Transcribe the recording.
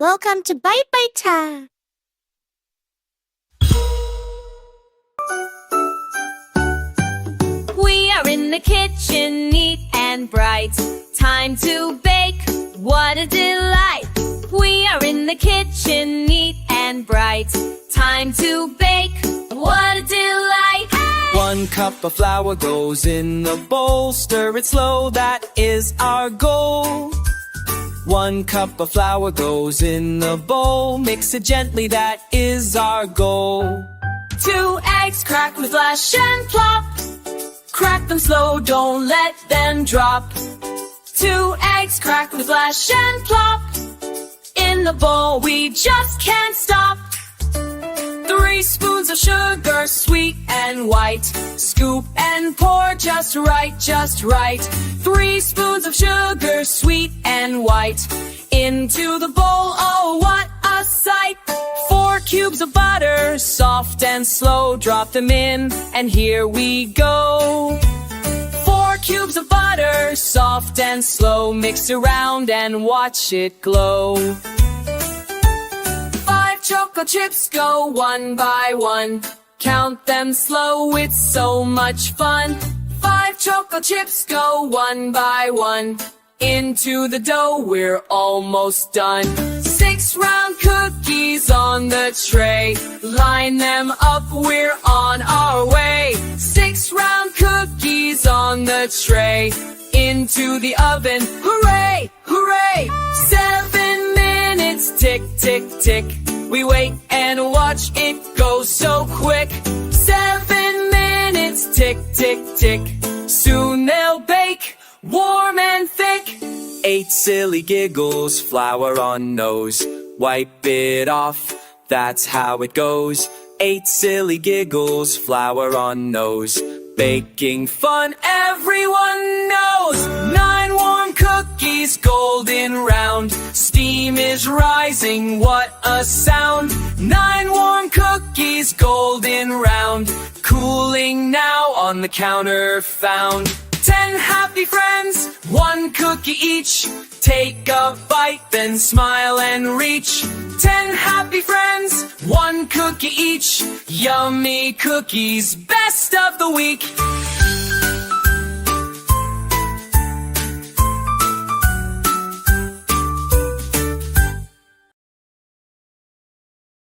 Welcome to Bite Bite Time. We are in the kitchen, neat and bright. Time to bake, what a delight. We are in the kitchen, neat and bright. Time to bake, what a delight. Hey! 1 cup of flour goes in the bowl. Stir it slow, that is our goal. 1 cup of flour goes in the bowl. Mix it gently, that is our goal. 2 eggs crack with flash and plop. Crack them slow, don't let them drop. 2 eggs crack with flash and plop. In the bowl we just can't stop. 3 spoons of sugar, sweet and white. Scoop and pour just right, just right. 3 spoons of sugar, sweet and white. Into the bowl, oh what a sight. 4 cubes of butter, soft and slow. Drop them in, and here we go. 4 cubes of butter, soft and slow. Mix around and watch it glow. 5 chocolate chips go one by one. Count them slow, it's so much fun. 5 chocolate chips go one by one. Into the dough, we're almost done. 6 round cookies on the tray. Line them up, we're on our way. 6 round cookies on the tray. Into the oven, hooray, hooray. 7 minutes, tick, tick, tick. We wait and watch it go so quick. 7 minutes, tick, tick, tick. Soon they'll bake, warm and thick. 8 silly giggles, flour on nose. Wipe it off, that's how it goes. 8 silly giggles, flour on nose. Baking fun, everyone knows. 9 warm cookies, golden round. Steam is rising, what a sound. 9 warm cookies, golden round. Cooling now on the counter found. 10 happy friends, 1 cookie each. Take a bite, then smile and reach. 10 happy friends, 1 cookie each. Yummy cookies, best of the week.